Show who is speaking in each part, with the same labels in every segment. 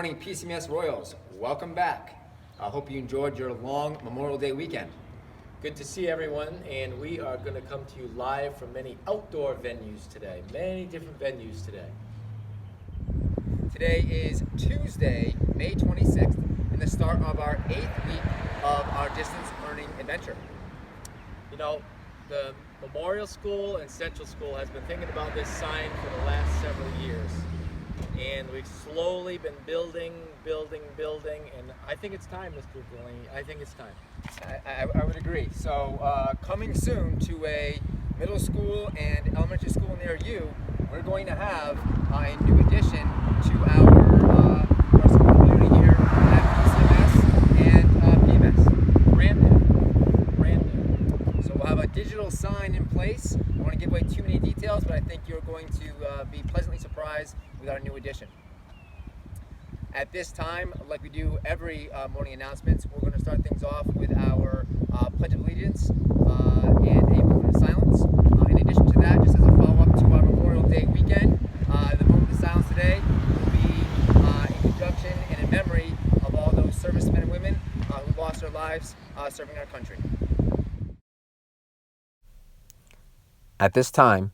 Speaker 1: morning, PCMS Royals. Welcome back. I hope you enjoyed your long Memorial Day weekend.
Speaker 2: Good to see everyone, and we are going to come to you live from many outdoor venues today, many different venues today.
Speaker 1: Today is Tuesday, May 26th, and the start of our 8th week of our distance learning adventure.
Speaker 2: You know, the Memorial School and Central School has been thinking about this sign for the last several years. And we've slowly been building, and I think it's time, Mr. Delaney. I think it's time.
Speaker 1: I would agree. So coming soon to a middle school and elementary school near you, we're going to have a new addition to our school community here at PCMS and PMS.
Speaker 2: Brand new.
Speaker 1: So we'll have a digital sign in place. I don't want to give away too many details, but I think you're going to be pleasantly surprised with our new addition. At this time, like we do every morning announcements, we're going to start things off with our Pledge of Allegiance and a moment of silence. In addition to that, just as a follow-up to our Memorial Day weekend, the moment of silence today will be in conjunction and in memory of all those servicemen and women who lost their lives serving our country. At this time,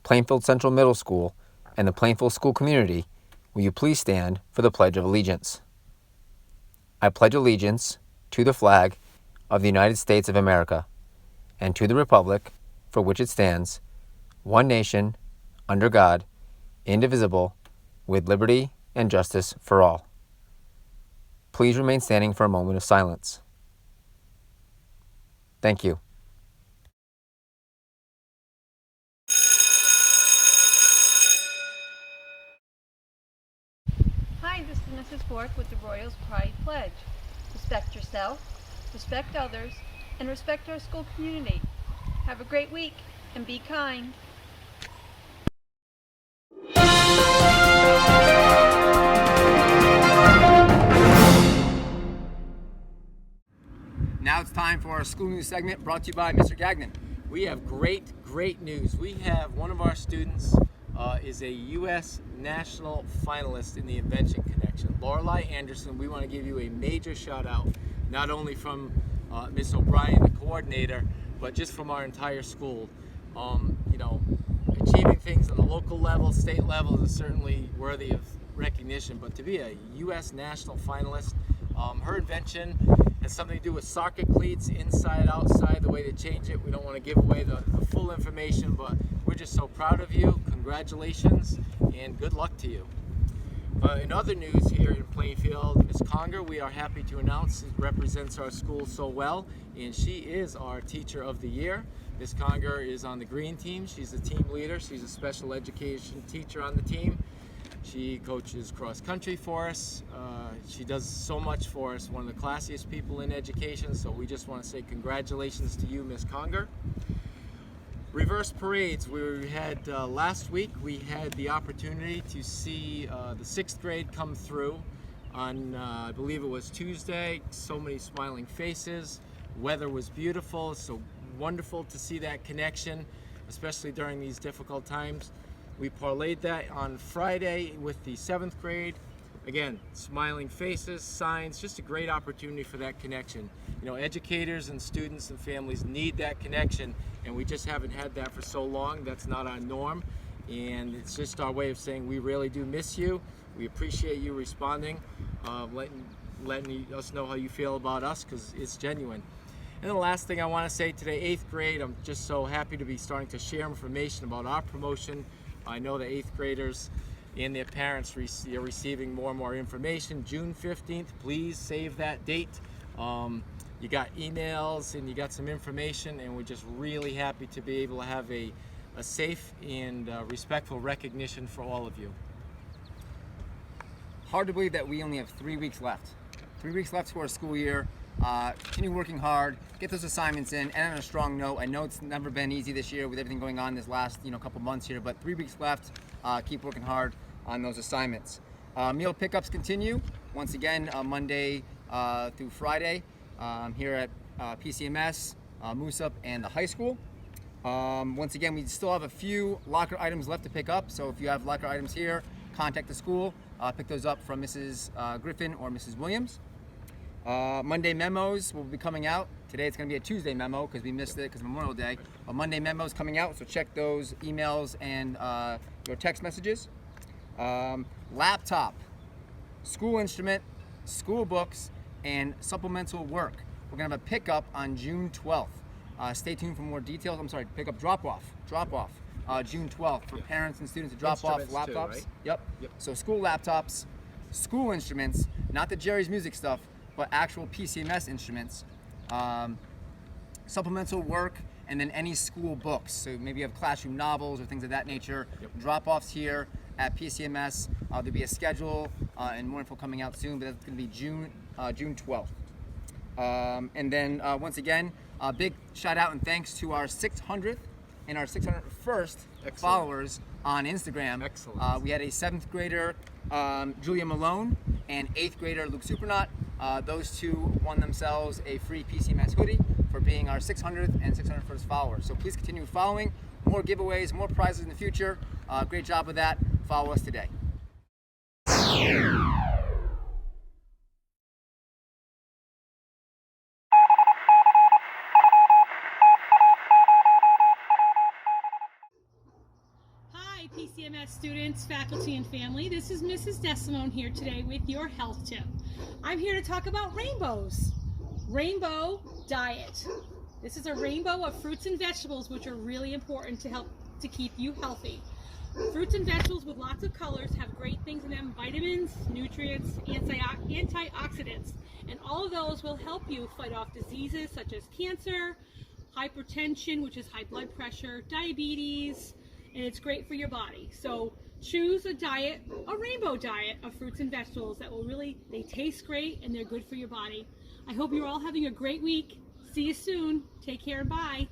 Speaker 1: Plainfield Central Middle School and the Plainfield School community, will you please stand for the Pledge of Allegiance? I pledge allegiance to the flag of the United States of America and to the republic for which it stands, one nation, under God, indivisible, with liberty and justice for all. Please remain standing for a moment of silence. Thank you.
Speaker 3: Hi, this is Mrs. Fork with the Royals Pride Pledge. Respect yourself, respect others, and respect our school community. Have a great week and be kind.
Speaker 1: Now it's time for our school news segment brought to you by Mr. Gagnon.
Speaker 2: We have great news. We have one of our students is a U.S. national finalist in the Invention Connection. Lorelei Anderson, we want to give you a major shout out, not only from Ms. O'Brien, the coordinator, but just from our entire school. Achieving things on the local level, state level is certainly worthy of recognition, but to be a U.S. national finalist, her invention has something to do with soccer cleats, inside, outside, the way to change it. We don't want to give away the full information, but we're just so proud of you. Congratulations, and good luck to you. In other news here in Plainfield, Ms. Conger, we are happy to announce, represents our school so well, and she is our Teacher of the Year. Ms. Conger is on the green team. She's a team leader. She's a special education teacher on the team. She coaches cross country for us. She does so much for us, one of the classiest people in education, so we just want to say congratulations to you, Ms. Conger. Reverse parades. We had last week, we had the opportunity to see the 6th grade come through on, I believe it was Tuesday. So many smiling faces. Weather was beautiful, so wonderful to see that connection, especially during these difficult times. We parlayed that on Friday with the 7th grade. Again, smiling faces, signs, just a great opportunity for that connection. You know, educators and students and families need that connection, and we just haven't had that for so long. That's not our norm, and it's just our way of saying we really do miss you. We appreciate you responding, letting us know how you feel about us, because it's genuine. And the last thing I want to say today, 8th grade, I'm just so happy to be starting to share information about our promotion. I know the 8th graders and their parents are receiving more and more information. June 15th, please save that date. You got emails and you got some information, and we're just really happy to be able to have a safe and respectful recognition for all of you.
Speaker 1: Hard to believe that we only have 3 weeks left. 3 weeks left to our school year. Continue working hard, get those assignments in, and on a strong note. I know it's never been easy this year with everything going on this last couple months here, but 3 weeks left. Keep working hard on those assignments. Meal pickups continue once again Monday through Friday here at PCMS, Moosup, and the high school. Once again, we still have a few locker items left to pick up, so if you have locker items here, contact the school. pick those up from Mrs. Griffin or Mrs. Williams. Monday memos will be coming out. Today it's going to be a Tuesday memo because we missed it because of Memorial Day. But Monday memos coming out, so check those emails and your text messages. Laptop, school instrument, school books, and supplemental work. We're going to have a pickup on June 12th. Stay tuned for more details. I'm sorry, pickup drop-off. June 12th for parents and students to drop off laptops.
Speaker 2: Too, right?
Speaker 1: Yep. So school laptops, school instruments, not the Jerry's Music stuff, but actual PCMS instruments, supplemental work, and then any school books. So maybe you have classroom novels or things of that nature. Drop-offs here at PCMS. There'll be a schedule and more info coming out soon, but that's going to be June 12th. And then once again, a big shout out and thanks to our 600th and our 601st followers on Instagram.
Speaker 2: Excellent.
Speaker 1: We had a 7th grader, Julia Malone, and 8th grader, Luke Supernaut. Those two won themselves a free PCMS hoodie for being our 600th and 601st followers. So please continue following. More giveaways, more prizes in the future. Great job with that. Follow us today.
Speaker 4: Hi, PCMS students, faculty, and family. This is Mrs. Desimone here today with your health tip. I'm here to talk about rainbows. Rainbow diet. This is a rainbow of fruits and vegetables which are really important to help to keep you healthy. Fruits and vegetables with lots of colors have great things in them: vitamins, nutrients, antioxidants, and all of those will help you fight off diseases such as cancer, hypertension, which is high blood pressure, diabetes, and it's great for your body. So choose a diet, a rainbow diet of fruits and vegetables that will really, they taste great and they're good for your body. I hope you're all having a great week. See you soon. Take care and bye.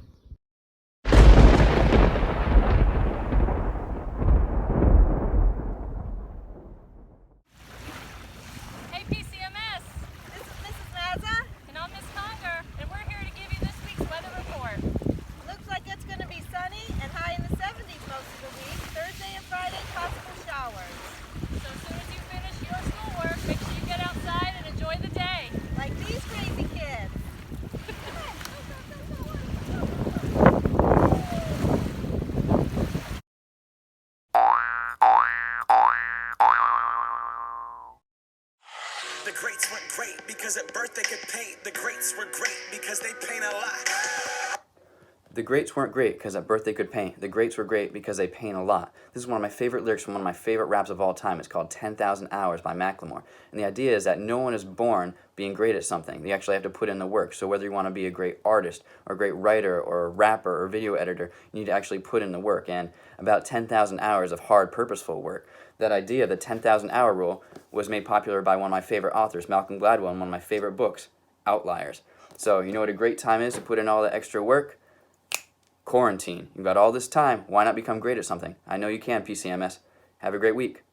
Speaker 5: Hey PCMS,
Speaker 6: This is Mrs. Mazza.
Speaker 5: and I'm Miss Conger, and we're here to give you this week's weather report.
Speaker 6: Looks like it's going to be sunny and high in the 70s most of the week. Thursday and Friday, possible showers.
Speaker 5: So as soon as you finish your schoolwork, make sure you get outside and enjoy the day.
Speaker 6: Like these crazy kids.
Speaker 7: The greats were great because at birth they could paint. The greats were great because they paint a lot.
Speaker 8: The greats weren't great because at birth they could paint. The greats were great because they paint a lot. This is one of my favorite lyrics from one of my favorite raps of all time. It's called 10,000 Hours by Macklemore. And the idea is that no one is born being great at something. You actually have to put in the work. So whether you want to be a great artist or a great writer or a rapper or video editor, you need to actually put in the work. And about 10,000 hours of hard, purposeful work. That idea, the 10,000 hour rule, was made popular by one of my favorite authors, Malcolm Gladwell, in one of my favorite books, Outliers. So you know what a great time is to put in all the extra work? Quarantine. You've got all this time. Why not become great at something? I know you can, PCMS. Have a great week.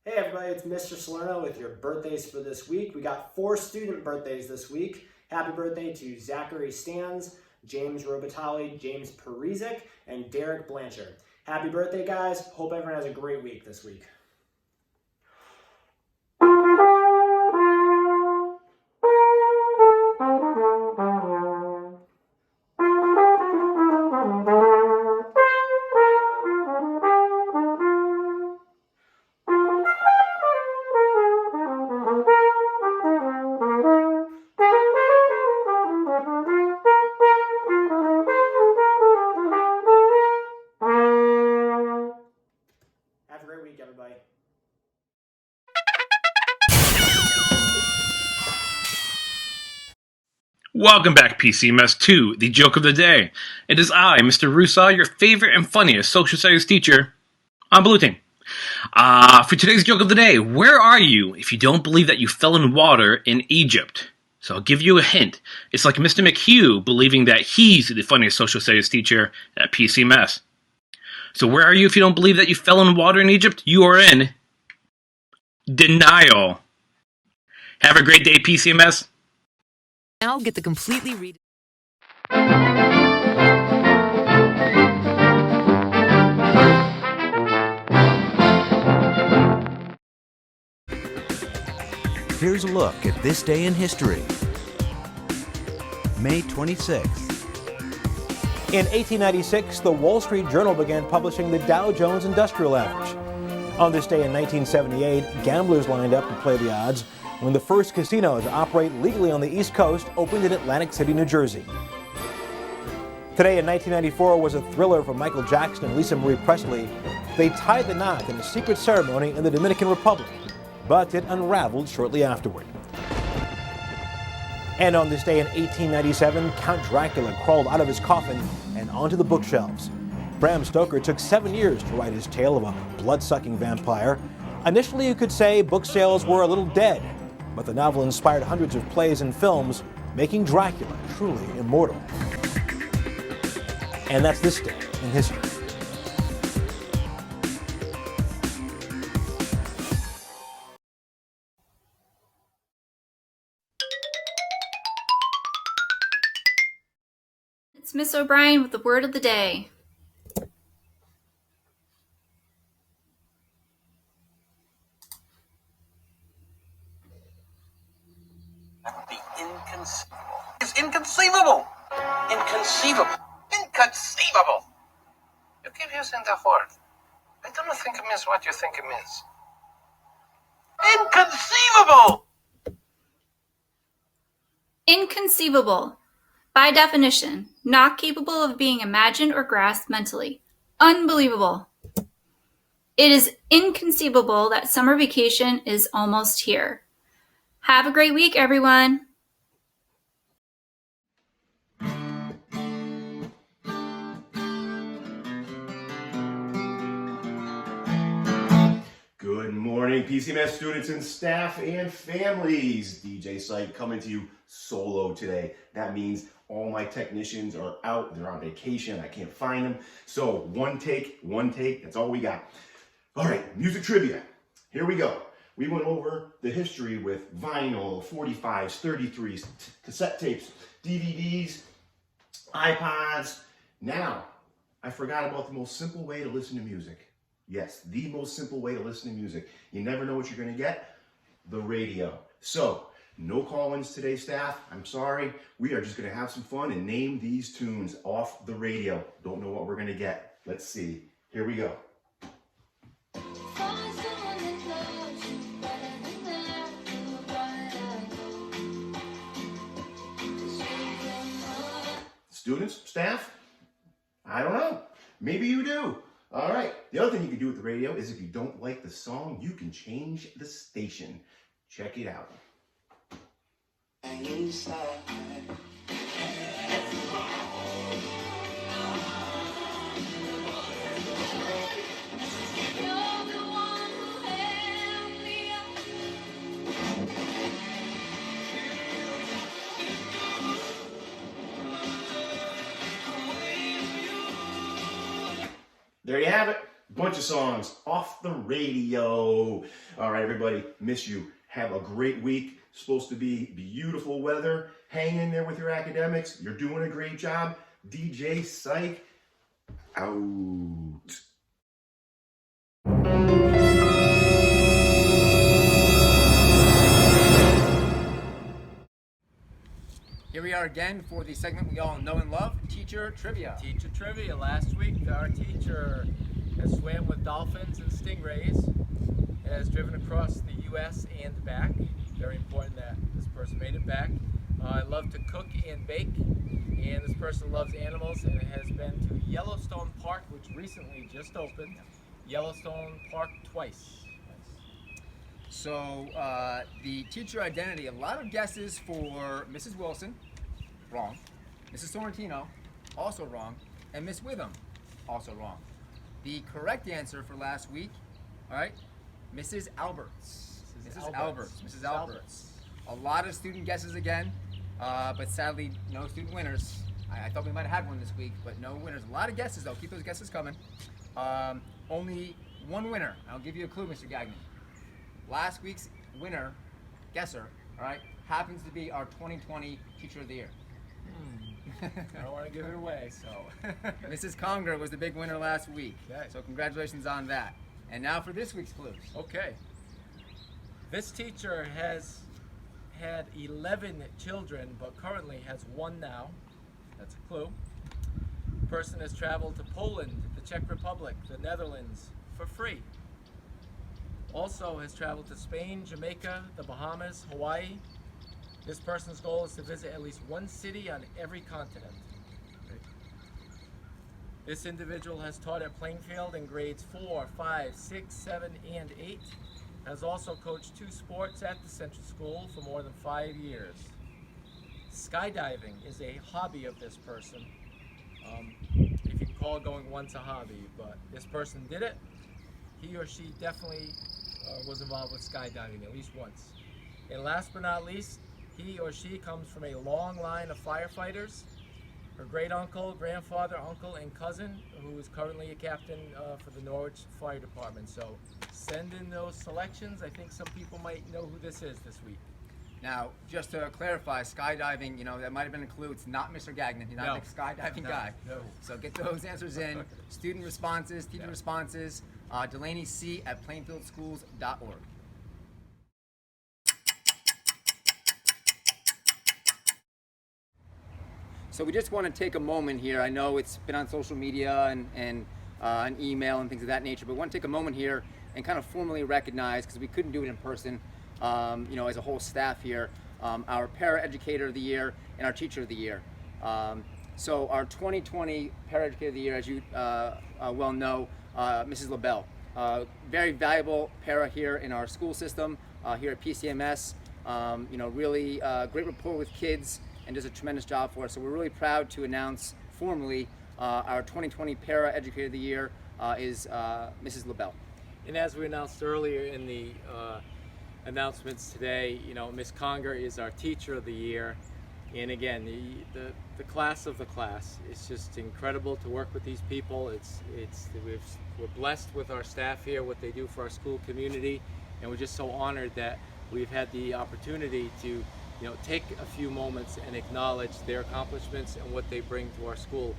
Speaker 9: Hey everybody, it's Mr. Salerno with your birthdays for this week. We got 4 student birthdays this week. Happy birthday to Zachary Stans, James Robitali, James Perizic, and Derek Blanchard. Happy birthday, guys. Hope everyone has a great week this week. Have a great week, everybody.
Speaker 10: Welcome back, PCMS, to the joke of the day. It is I, Mr. Rusaw, your favorite and funniest social studies teacher on Blue Team. For today's joke of the day, where are you if you don't believe that you fell in water in Egypt? So I'll give you a hint. It's like Mr. McHugh believing that he's the funniest social studies teacher at PCMS. So where are you if you don't believe that you fell in water in Egypt? You are in denial. Have a great day, PCMS.
Speaker 11: Now get the completely read.
Speaker 12: Here's a look at this day in history. May 26th.
Speaker 13: In 1896, the Wall Street Journal began publishing the Dow Jones Industrial Average. On this day in 1978, gamblers lined up to play the odds when the first casino to operate legally on the East Coast opened in Atlantic City, New Jersey. Today in 1994 was a thriller for Michael Jackson and Lisa Marie Presley. They tied the knot in a secret ceremony in the Dominican Republic, but it unraveled shortly afterward. And on this day in 1897, Count Dracula crawled out of his coffin and onto the bookshelves. Bram Stoker took 7 years to write his tale of a blood-sucking vampire. Initially, you could say book sales were a little dead, but the novel inspired hundreds of plays and films, making Dracula truly immortal. And that's this day in history.
Speaker 14: It's Miss O'Brien with the word of the day.
Speaker 15: That would be inconceivable. It's inconceivable. Inconceivable. Inconceivable. You keep using that word. I don't think it means what you think it means. Inconceivable!
Speaker 14: Inconceivable. By definition, not capable of being imagined or grasped mentally. Unbelievable. It is inconceivable that summer vacation is almost here. Have a great week, everyone.
Speaker 16: Good morning, PCMS students and staff and families. DJ Site coming to you solo today. That means all my technicians are out. They're on vacation. I can't find them. So one take, that's all we got. All right, music trivia. Here we go. We went over the history with vinyl, 45s, 33s, cassette tapes, DVDs, iPods. Now, I forgot about the most simple way to listen to music. Yes, the most simple way to listen to music. You never know what you're going to get. The radio. So, no call-ins today, staff. I'm sorry. We are just going to have some fun and name these tunes off the radio. Don't know what we're going to get. Let's see. Here we go. Students, staff, I don't know. Maybe you do. All right. The other thing you can do with the radio is if you don't like the song, you can change the station. Check it out. There you have it. Bunch of songs off the radio. All right, everybody. Miss you. Have a great week. Supposed to be beautiful weather. Hang in there with your academics. You're doing a great job. DJ Psych out.
Speaker 1: Here we are again for the segment we all know and love, Teacher Trivia.
Speaker 2: Teacher Trivia. Last week, our teacher has swam with dolphins and stingrays and has driven across the U.S. and back. Very important that this person made it back. I love to cook and bake, and this person loves animals and has been to Yellowstone Park, which recently just opened. Yellowstone Park twice.
Speaker 1: So the teacher identity, a lot of guesses for Mrs. Wilson, wrong. Mrs. Sorrentino, also wrong. And Miss Witham, also wrong. The correct answer for last week All right, Mrs. Alberts. Mrs. Alberts. A lot of student guesses again, but sadly no student winners. I thought we might have had one this week, but no winners. A lot of guesses though. Keep those guesses coming. Only one winner. I'll give you a clue, Mr. Gagnon. Last week's winner, guesser, all right, happens to be our 2020 Teacher of the Year.
Speaker 2: I don't want to give it away, so.
Speaker 1: Mrs. Conger was the big winner last week.
Speaker 2: Okay.
Speaker 1: So congratulations on that. And now for this week's clues.
Speaker 2: Okay. This teacher has had 11 children, but currently has one now. That's a clue. The person has traveled to Poland, the Czech Republic, the Netherlands for free. Also has traveled to Spain, Jamaica, the Bahamas, Hawaii. This person's goal is to visit at least one city on every continent. This individual has taught at Plainfield in grades 4, 5, 6, 7, and 8. Has also coached 2 sports at the Central School for more than 5 years. Skydiving is a hobby of this person. If you can call going once a hobby, but this person did it. He or she definitely was involved with skydiving at least once. And last but not least, he or she comes from a long line of firefighters. Her great uncle, grandfather, uncle, and cousin, who is currently a captain for the Norwich Fire Department. So send in those selections. I think some people might know who this is this week.
Speaker 1: Now, just to clarify, skydiving, that might have been a clue. It's not Mr. Gagnon. He's not a big skydiving guy.
Speaker 2: No.
Speaker 1: So get those answers in. Student responses, teacher responses, DelaneyC@plainfieldschools.org. So we just want to take a moment here. I know it's been on social media and on email and things of that nature, but we want to take a moment here and kind of formally recognize, because we couldn't do it in person, as a whole staff here, our Para-Educator of the Year and our Teacher of the Year. So our 2020 Para-Educator of the Year, as you well know, Mrs. LaBelle. Very valuable para here in our school system, here at PCMS. Really great rapport with kids and does a tremendous job for us. So we're really proud to announce formally our 2020 Para-Educator of the Year is Mrs. LaBelle.
Speaker 2: And as we announced earlier in the announcements today, Ms. Conger is our Teacher of the Year. And again, the class of the class. It's just incredible to work with these people. We're blessed with our staff here, what they do for our school community, and we're just so honored that we've had the opportunity to take a few moments and acknowledge their accomplishments and what they bring to our school.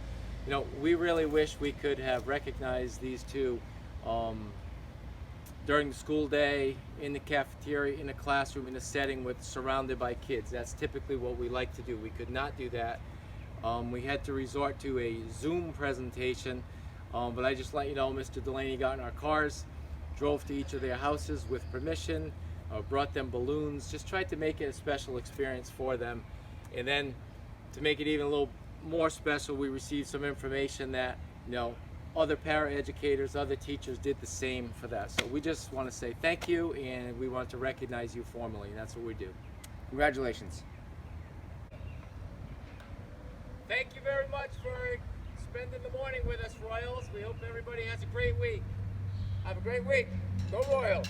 Speaker 2: We really wish we could have recognized these two during the school day, in the cafeteria, in a classroom, in a setting surrounded by kids. That's typically what we like to do. We could not do that. We had to resort to a Zoom presentation, but I just let you know, Mr. Delaney got in our cars, drove to each of their houses with permission, brought them balloons, just tried to make it a special experience for them. And then to make it even a little more special, we received some information that other para-educators, other teachers did the same for that. So we just want to say thank you, and we want to recognize you formally, and that's what we do.
Speaker 1: Congratulations.
Speaker 2: Thank you very much for spending the morning with us, Royals. We hope everybody has a great week.
Speaker 1: Have a great week. Go Royals.